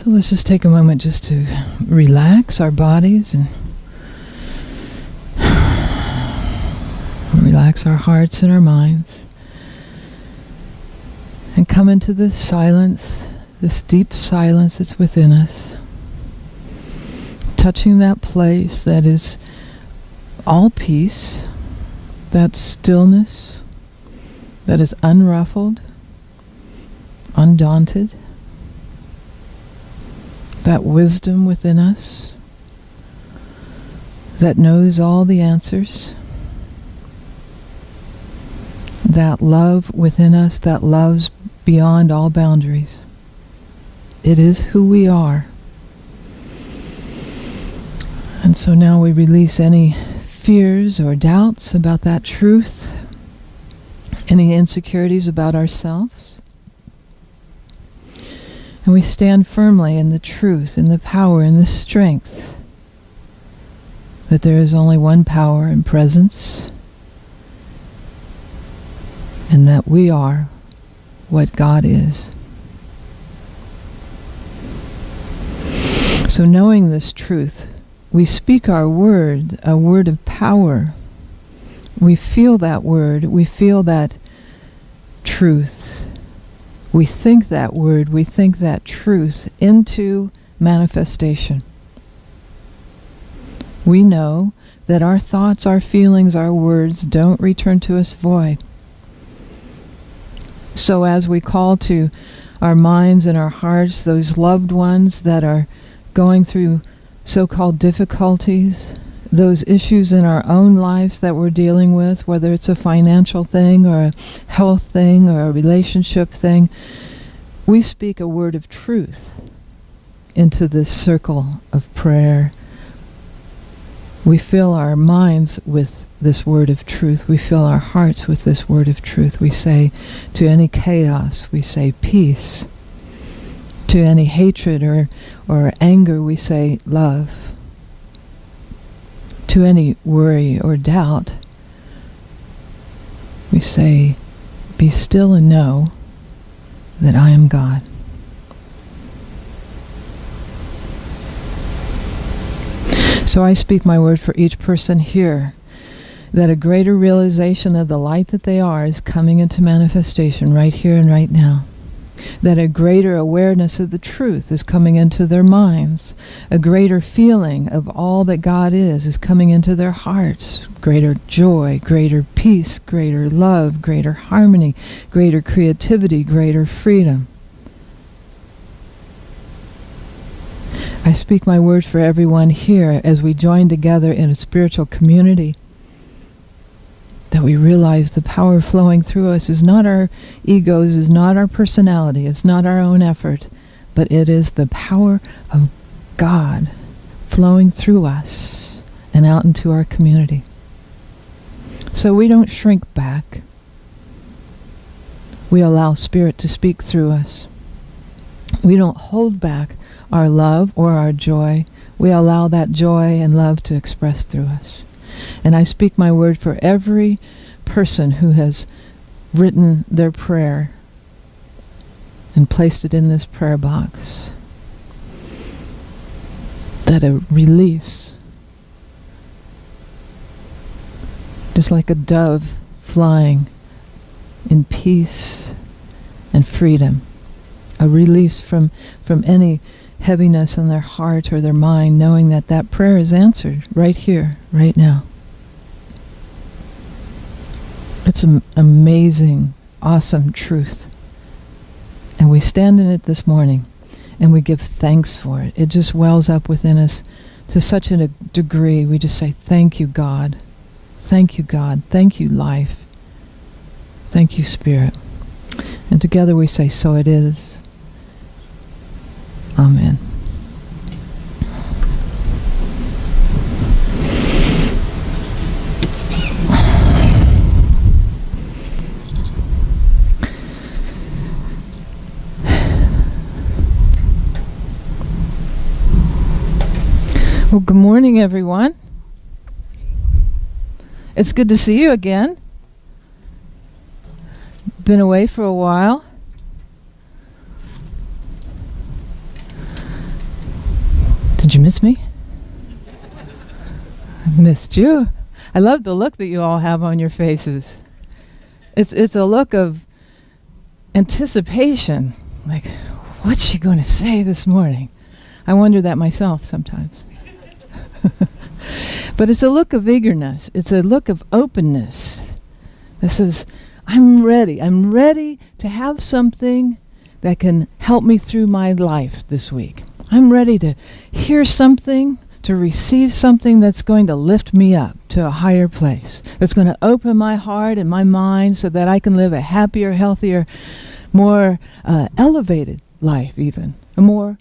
So let's just take a moment just to relax our bodies and relax our hearts and our minds, and come into this silence, this deep silence that's within us, touching that place that is all peace, that stillness that is unruffled, undaunted, that wisdom within us that knows all the answers, that love within us that loves beyond all boundaries. It is who we are. And so now we release any fears or doubts about that truth, any insecurities about ourselves. And we stand firmly in the truth, in the power, in the strength that there is only one power and presence, and that we are what God is. So knowing this truth, we speak our word, a word of power. We feel that word, we feel that truth. We think that word, we think that truth into manifestation. We know that our thoughts, our feelings, our words don't return to us void. So as we call to our minds and our hearts those loved ones that are going through so-called difficulties, those issues in our own lives that we're dealing with, whether it's a financial thing or a health thing or a relationship thing, we speak a word of truth into this circle of prayer. We fill our minds with this word of truth. We fill our hearts with this word of truth. We say to any chaos, we say peace. To any hatred or anger, we say love. To any worry or doubt, we say, be still and know that I am God. So I speak my word for each person here, that a greater realization of the light that they are is coming into manifestation right here and right now. That a greater awareness of the truth is coming into their minds. A greater feeling of all that God is coming into their hearts. Greater joy, greater peace, greater love, greater harmony, greater creativity, greater freedom. I speak my word for everyone here as we join together in a spiritual community, that we realize the power flowing through us is not our egos, is not our personality, it's not our own effort, but it is the power of God flowing through us and out into our community. So we don't shrink back. We allow Spirit to speak through us. We don't hold back our love or our joy. We allow that joy and love to express through us. And I speak my word for every person who has written their prayer and placed it in this prayer box, that a release, just like a dove flying in peace and freedom, a release from any heaviness in their heart or their mind, knowing that that prayer is answered right here, right now. It's an amazing, awesome truth. And we stand in it this morning, and we give thanks for it. It just wells up within us to such a degree. We just say, thank you, God. Thank you, God. Thank you, life. Thank you, Spirit. And together we say, so it is. Amen. Well, good morning, everyone. It's good to see you again. Been away for a while. miss me? I missed you. I love the look that you all have on your faces. It's a look of anticipation. Like, what's she going to say this morning? I wonder that myself sometimes. But it's a look of eagerness. It's a look of openness. That says, I'm ready. I'm ready to have something that can help me through my life this week. I'm ready to hear something, to receive something that's going to lift me up to a higher place, that's going to open my heart and my mind so that I can live a happier, healthier, more elevated life even, a more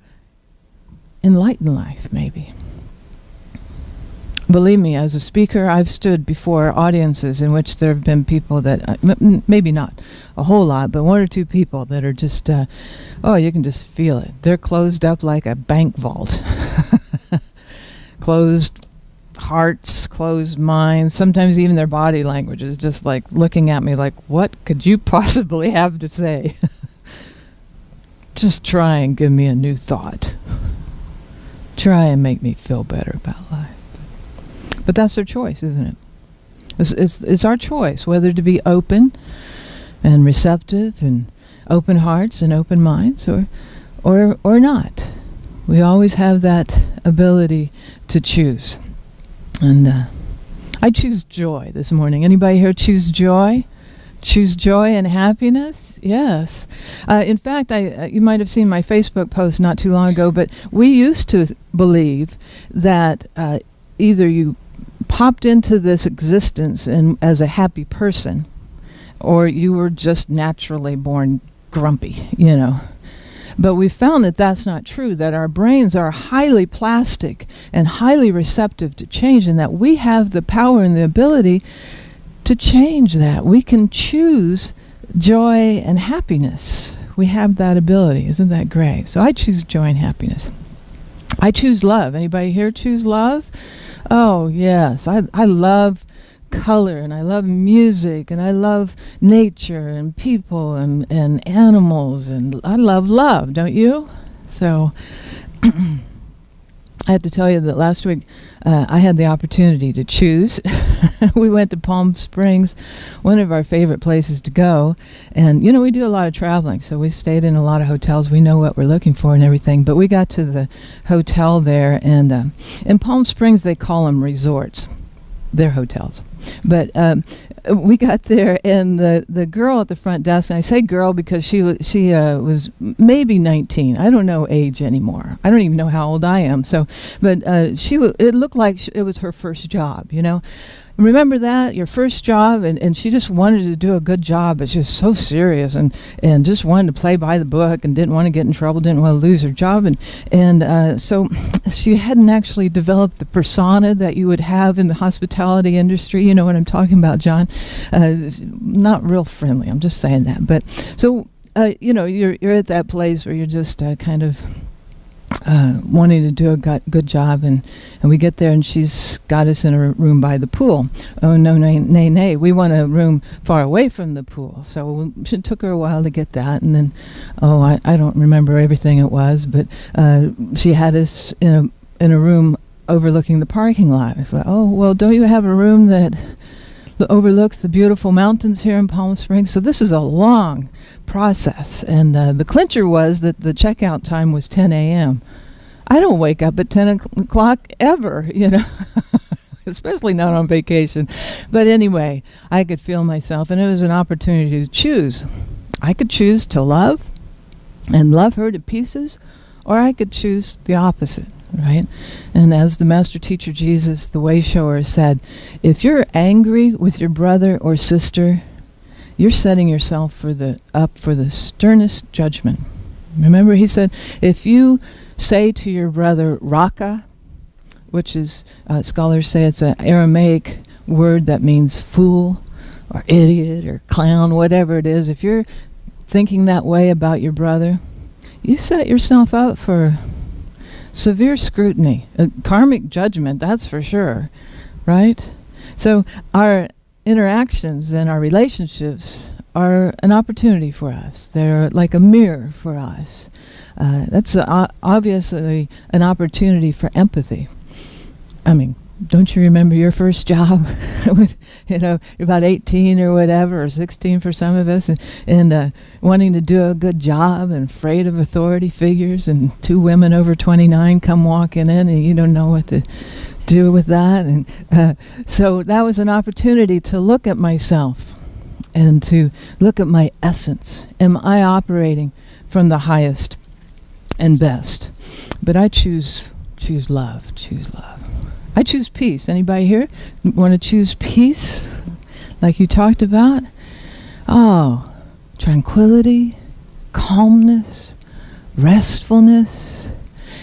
enlightened life maybe. Believe me, as a speaker, I've stood before audiences in which there have been people that, maybe not a whole lot, but one or two people that are just, you can just feel it. They're closed up like a bank vault. Closed hearts, closed minds. Sometimes even their body language is just like looking at me like, what could you possibly have to say? Just try and give me a new thought. Try and make me feel better about life. But that's their choice, isn't it? It's our choice whether to be open and receptive and open hearts and open minds or not. We always have that ability to choose. And I choose joy this morning. Anybody here choose joy? Choose joy and happiness? Yes. In fact, you might have seen my Facebook post not too long ago, but we used to believe that either you popped into this existence as a happy person, or you were just naturally born grumpy, But we found that that's not true, that our brains are highly plastic and highly receptive to change, and that we have the power and the ability to change that. We can choose joy and happiness. We have that ability. Isn't that great? So I choose joy and happiness. I choose love. Anybody here choose love? Oh, yes. I love color, and I love music, and I love nature and people and animals, and I love love, don't you? So I had to tell you that last week I had the opportunity to choose. We went to Palm Springs, one of our favorite places to go, and we do a lot of traveling, so we stayed in a lot of hotels. We know what we're looking for and everything, but we got to the hotel there, and in Palm Springs they call them resorts. They're hotels. But we got there, and the girl at the front desk, and I say girl because she was maybe 19. I don't know age anymore. I don't even know how old I am. So, but it looked like it was her first job, Remember that? Your first job, and she just wanted to do a good job, but she was so serious and just wanted to play by the book and didn't want to get in trouble, didn't want to lose her job. And so she hadn't actually developed the persona that you would have in the hospitality industry. You know what I'm talking about, John? Not real friendly, I'm just saying that. But so, you're at that place where you're just kind of wanting to do a good job, and we get there, and she's got us in a room by the pool. Oh, no, nay, we want a room far away from the pool. So it took her a while to get that, and then, I don't remember everything it was, but she had us in a room overlooking the parking lot. I thought, oh, well, don't you have a room that overlooks the beautiful mountains here in Palm Springs? So this is a long process, and the clincher was that the checkout time was 10 a.m. I don't wake up at 10 o'clock ever, especially not on vacation. But anyway, I could feel myself, and it was an opportunity to choose. I could choose to love and love her to pieces, or I could choose the opposite, right? And as the master teacher Jesus, the way shower, said, if you're angry with your brother or sister, you're setting yourself up for the sternest judgment. Remember, he said, if you say to your brother raka, which is, scholars say it's an Aramaic word that means fool or idiot or clown, whatever it is, if you're thinking that way about your brother, you set yourself up for severe scrutiny, karmic judgment, that's for sure, right? So our interactions and our relationships are an opportunity for us. They're like a mirror for us. That's obviously an opportunity for empathy. I mean, don't you remember your first job? With, you're about 18 or whatever, or 16 for some of us, and wanting to do a good job and afraid of authority figures, and two women over 29 come walking in and you don't know what to do with that. And so that was an opportunity to look at myself and to look at my essence. Am I operating from the highest and best? But I choose love. I choose peace. Anybody here want to choose peace like you talked about? Oh, tranquility, calmness, restfulness,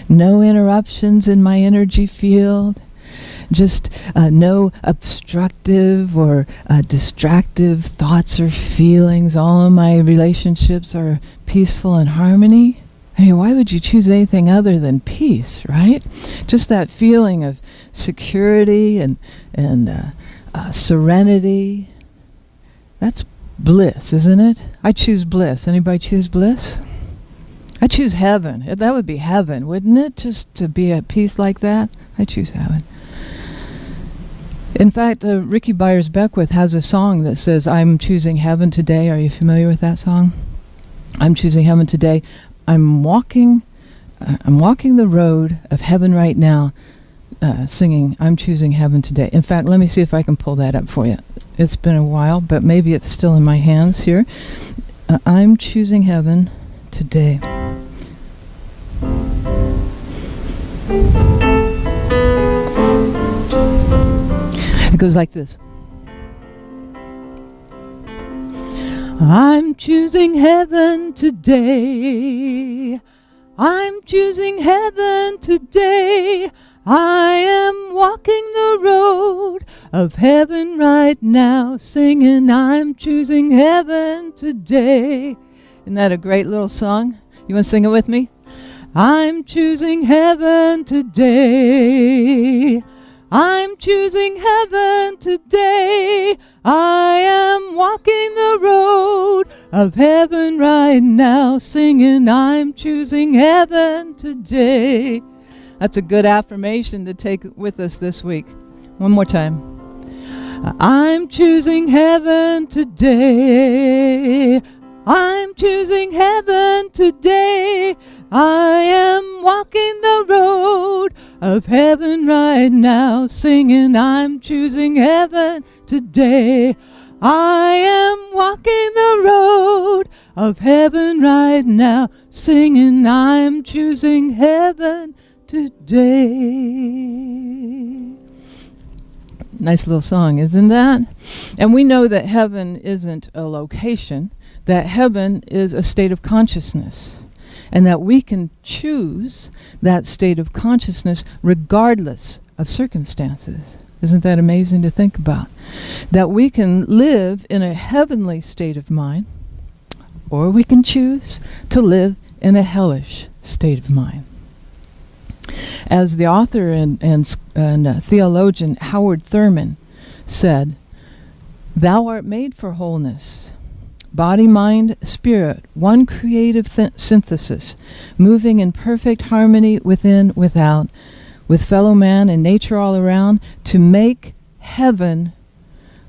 no interruptions in my energy field, just no obstructive or distractive thoughts or feelings. All of my relationships are peaceful and harmony. I mean, why would you choose anything other than peace, right? Just that feeling of security and serenity. That's bliss, isn't it? I choose bliss. Anybody choose bliss? I choose heaven. That would be heaven, wouldn't it? Just to be at peace like that. I choose heaven. In fact, Ricky Byers-Beckwith has a song that says, I'm choosing heaven today. Are you familiar with that song? I'm choosing heaven today. I'm walking the road of heaven right now, singing, I'm choosing heaven today. In fact, let me see if I can pull that up for you. It's been a while, but maybe it's still in my hands here. I'm choosing heaven today. It goes like this. I'm choosing heaven today. I'm choosing heaven today. I am walking the road of heaven right now, singing, I'm choosing heaven today. Isn't that a great little song? You want to sing it with me? I'm choosing heaven today. I'm choosing heaven today. I am walking the road of heaven right now, singing, I'm choosing heaven today. That's a good affirmation to take with us this week. One more time. I'm choosing heaven today. I'm choosing heaven today. I am walking the road of heaven right now, singing, I'm choosing heaven today. I am walking the road of heaven right now, singing, I'm choosing heaven today. Nice little song, isn't that? And we know that heaven isn't a location, that heaven is a state of consciousness, and that we can choose that state of consciousness regardless of circumstances. Isn't that amazing to think about? That we can live in a heavenly state of mind, or we can choose to live in a hellish state of mind. As the author and theologian Howard Thurman said, "Thou art made for wholeness. Body, mind, spirit, one creative synthesis, moving in perfect harmony within, without, with fellow man and nature all around, to make heaven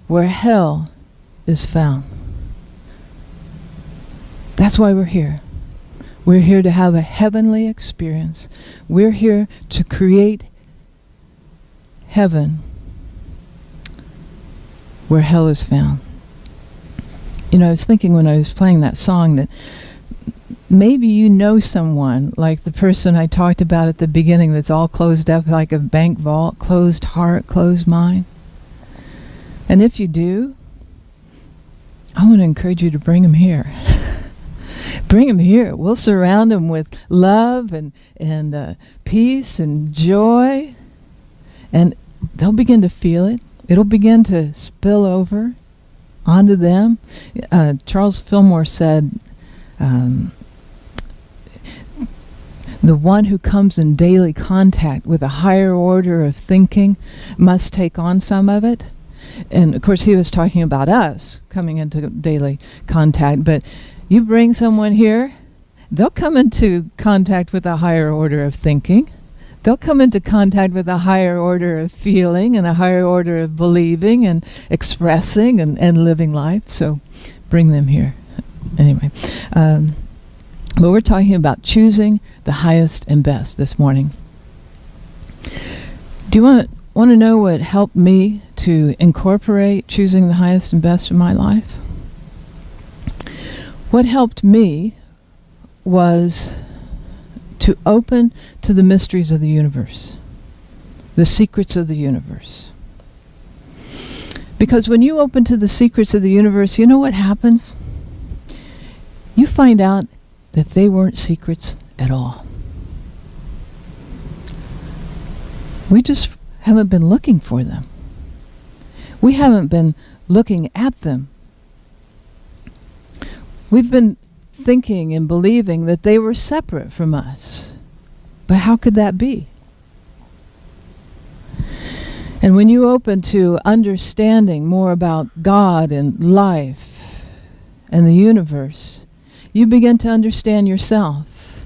where hell is found." That's why we're here. We're here to have a heavenly experience. We're here to create heaven where hell is found. You know, I was thinking when I was playing that song that maybe you know someone, like the person I talked about at the beginning, that's all closed up like a bank vault, closed heart, closed mind. And if you do, I want to encourage you to bring them here. Bring them here. We'll surround them with love and peace and joy, and they'll begin to feel it. It'll begin to spill over onto them. Charles Fillmore said, the one who comes in daily contact with a higher order of thinking must take on some of it. And of course he was talking about us coming into daily contact, but you bring someone here, they'll come into contact with a higher order of thinking. They'll come into contact with a higher order of feeling and a higher order of believing and expressing and living life. So bring them here. Anyway, but we're talking about choosing the highest and best this morning. Do you want to know what helped me to incorporate choosing the highest and best in my life? What helped me was to open to the mysteries of the universe, the secrets of the universe. Because when you open to the secrets of the universe, you know what happens? You find out that they weren't secrets at all. We just haven't been looking for them. We haven't been looking at them. We've been thinking and believing that they were separate from us. But how could that be? And when you open to understanding more about God and life and the universe, you begin to understand yourself.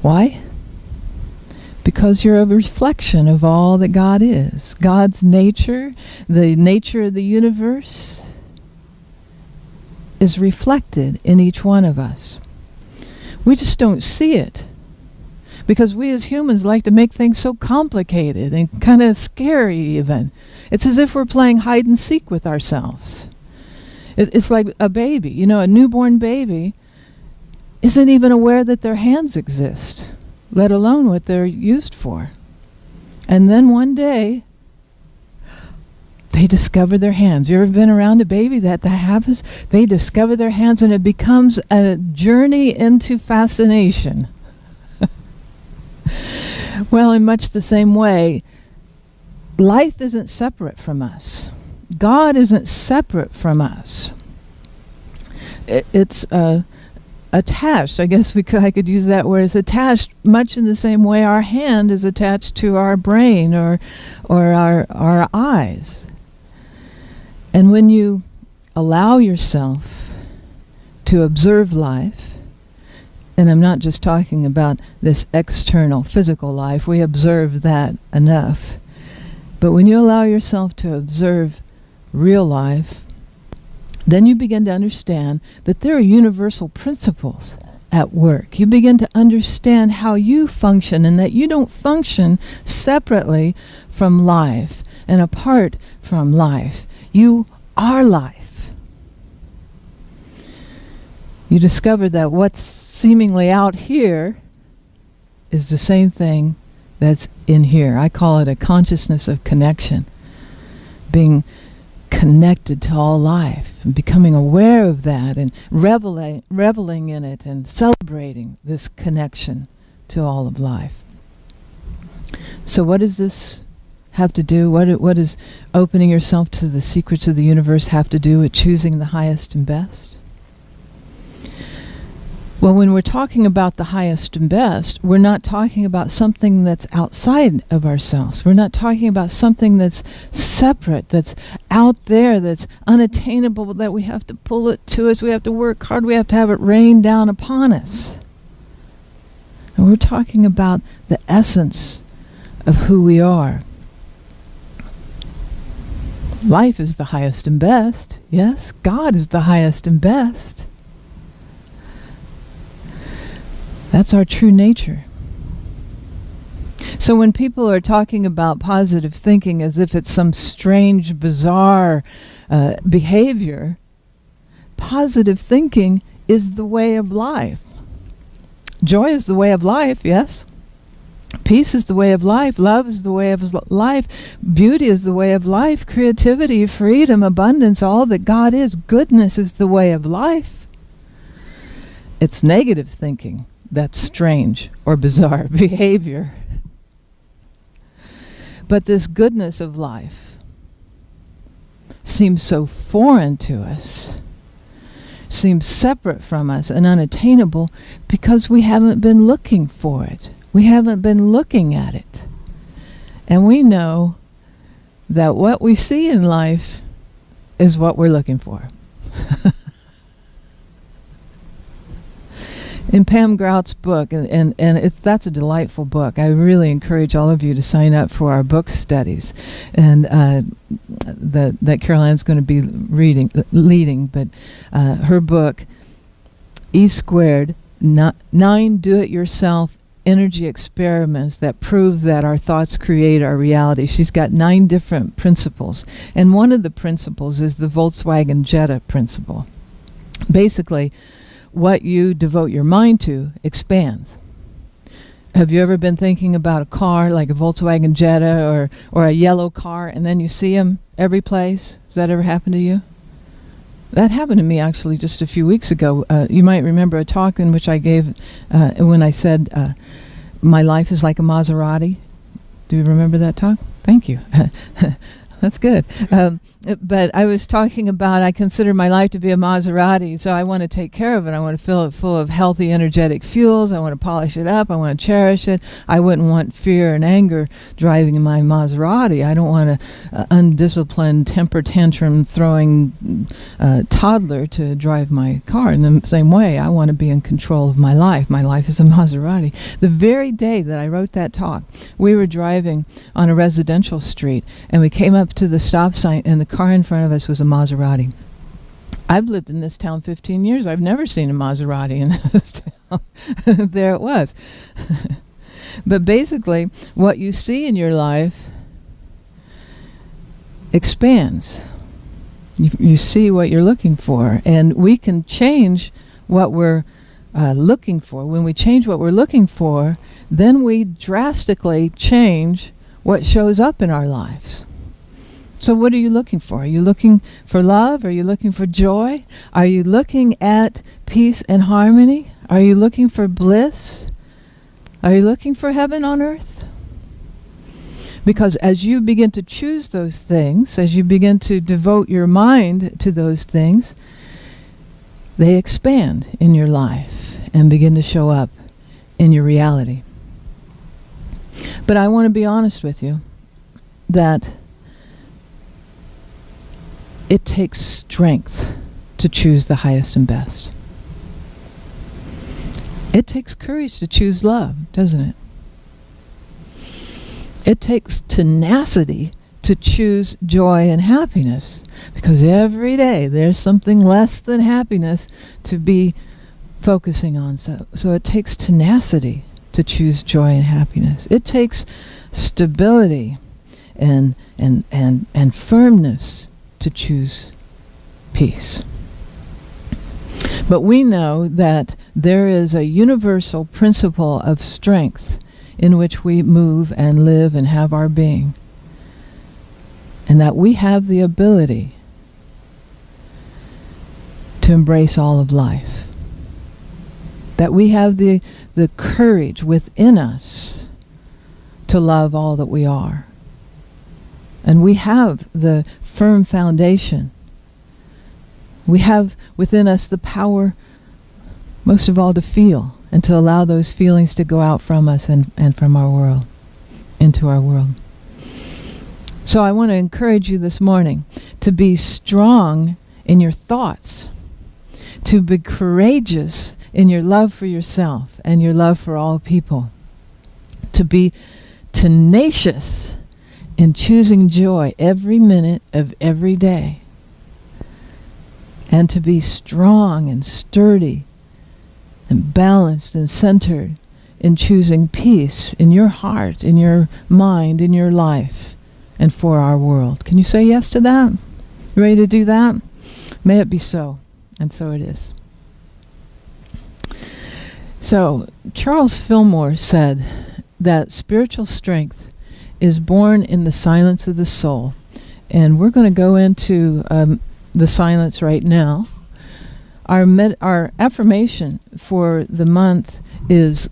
Why? Because you're a reflection of all that God is. God's nature, the nature of the universe, is reflected in each one of us. We just don't see it. Because we as humans like to make things so complicated and kind of scary even. It's as if we're playing hide and seek with ourselves. It's like a baby. You know, a newborn baby isn't even aware that their hands exist, let alone what they're used for. And then one day, they discover their hands. You ever been around a baby that happens? They discover their hands and it becomes a journey into fascination. Well, in much the same way, life isn't separate from us. God isn't separate from us. It's attached. I guess I could use that word. It's attached much in the same way our hand is attached to our brain or our eyes. And when you allow yourself to observe life, and I'm not just talking about this external physical life, we observe that enough. But when you allow yourself to observe real life, then you begin to understand that there are universal principles at work. You begin to understand how you function and that you don't function separately from life and apart from life. You are life. You discover that what's seemingly out here is the same thing that's in here. I call it a consciousness of connection. Being connected to all life and becoming aware of that and reveling in it and celebrating this connection to all of life. So what does this have to do? What does opening yourself to the secrets of the universe have to do with choosing the highest and best? Well, when we're talking about the highest and best, we're not talking about something that's outside of ourselves. We're not talking about something that's separate, that's out there, that's unattainable, that we have to pull it to us, we have to work hard, we have to have it rain down upon us. And we're talking about the essence of who we are. Life is the highest and best. Yes, God is the highest and best. That's our true nature. So when people are talking about positive thinking as if it's some strange, bizarre behavior, positive thinking is the way of life. Joy is the way of life, yes. Peace is the way of life. Love is the way of life. Beauty is the way of life. Creativity, freedom, abundance, all that God is. Goodness is the way of life. It's negative thinking that's strange or bizarre behavior. But this goodness of life seems so foreign to us, seems separate from us and unattainable because we haven't been looking for it. We haven't been looking at it. And we know that what we see in life is what we're looking for. In Pam Grout's book, and that's a delightful book. I really encourage all of you to sign up for our book studies, and that Carol Ann's going to be leading. But her book, E Squared, 9 do-it-yourself energy experiments that prove that our thoughts create our reality. She's got 9 different principles, and one of the principles is the Volkswagen Jetta principle. Basically, what you devote your mind to expands. Have you ever been thinking about a car like a Volkswagen Jetta or a yellow car, and then you see them every place? Has that ever happened to you? That happened to me actually just a few weeks ago. You might remember a talk in which I gave when I said my life is like a Maserati. Do you remember that talk? Thank you. That's good. But I was talking about I consider my life to be a Maserati, so I want to take care of it. I want to fill it full of healthy, energetic fuels. I want to polish it up. I want to cherish it. I wouldn't want fear and anger driving in my Maserati. I don't want an undisciplined, temper tantrum throwing toddler to drive my car. In the same way, I want to be in control of my life. My life is a Maserati. The very day that I wrote that talk, we were driving on a residential street, and we came up to the stop sign, and the car in front of us was a Maserati. I've lived in this town 15 years. I've never seen a Maserati in this town. There it was. But basically, what you see in your life expands. You see what you're looking for, and we can change what we're looking for. When we change what we're looking for, then we drastically change what shows up in our lives. So what are you looking for? Are you looking for love? Are you looking for joy? Are you looking at peace and harmony? Are you looking for bliss? Are you looking for heaven on earth? Because as you begin to choose those things, as you begin to devote your mind to those things, they expand in your life and begin to show up in your reality. But I want to be honest with you that it takes strength to choose the highest and best. It takes courage to choose love, doesn't it? It takes tenacity to choose joy and happiness, because every day there's something less than happiness to be focusing on. So it takes tenacity to choose joy and happiness. It takes stability and firmness to choose peace. But we know that there is a universal principle of strength in which we move and live and have our being, and that we have the ability to embrace all of life, that we have the courage within us to love all that we are, and we have the firm foundation. We have within us the power, most of all, to feel and to allow those feelings to go out from us and from our world, into our world. So I want to encourage you this morning to be strong in your thoughts, to be courageous in your love for yourself and your love for all people, to be tenacious in choosing joy every minute of every day, and to be strong and sturdy and balanced and centered in choosing peace in your heart, in your mind, in your life, and for our world. Can you say yes to that? You ready to do that? May it be so, and so it is. So, Charles Fillmore said that spiritual strength is born in the silence of the soul. And we're going to go into the silence right now. Our affirmation for the month is,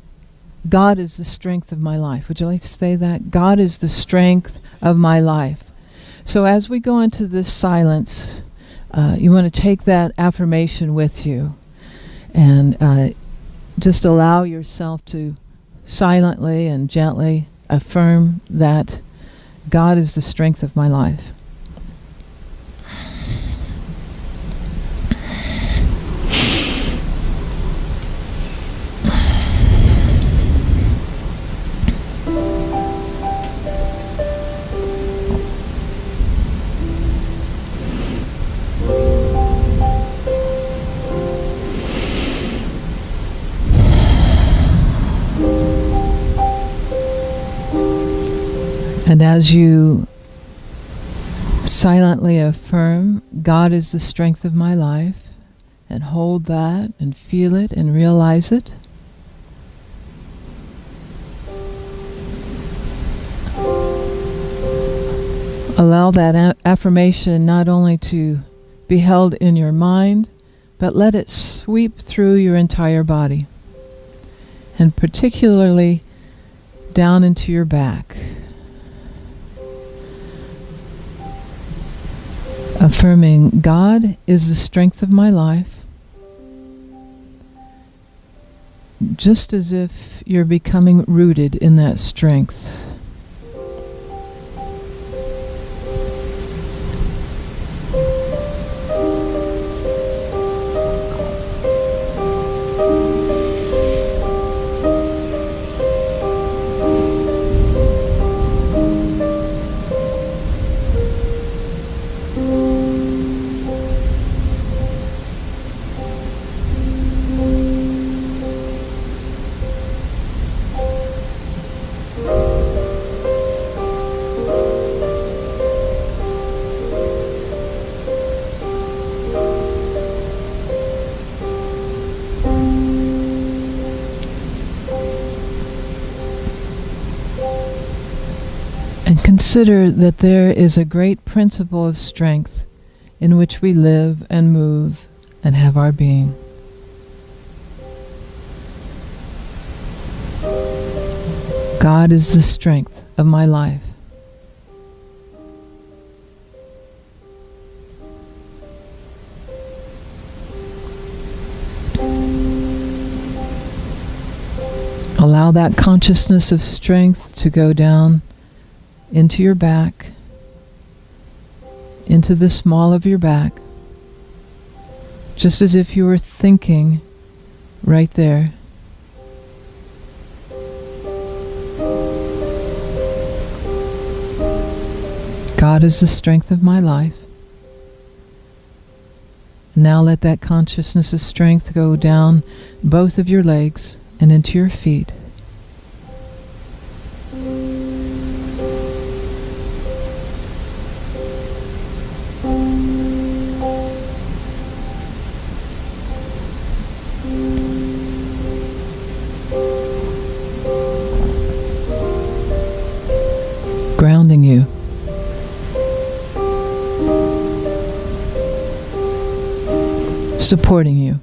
God is the strength of my life. Would you like to say that? God is the strength of my life. So as we go into this silence, you want to take that affirmation with you and just allow yourself to silently and gently affirm that God is the strength of my life. And as you silently affirm, God is the strength of my life, and hold that and feel it and realize it, allow that affirmation not only to be held in your mind, but let it sweep through your entire body, and particularly down into your back. Affirming, God is the strength of my life, just as if you're becoming rooted in that strength. And consider that there is a great principle of strength in which we live and move and have our being. God is the strength of my life. Allow that consciousness of strength to go down into your back, into the small of your back, just as if you were thinking right there. God is the strength of my life. Now let that consciousness of strength go down both of your legs and into your feet. Grounding you. Supporting you.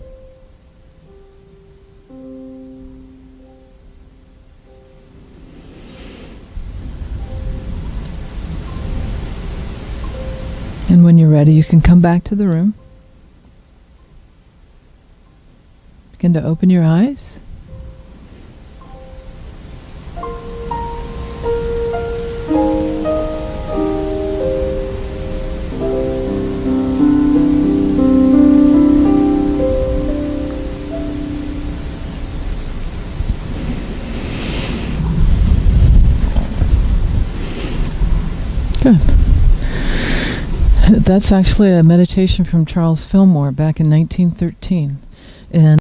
And when you're ready, you can come back to the room. Begin to open your eyes. Good. That's actually a meditation from Charles Fillmore back in 1913. And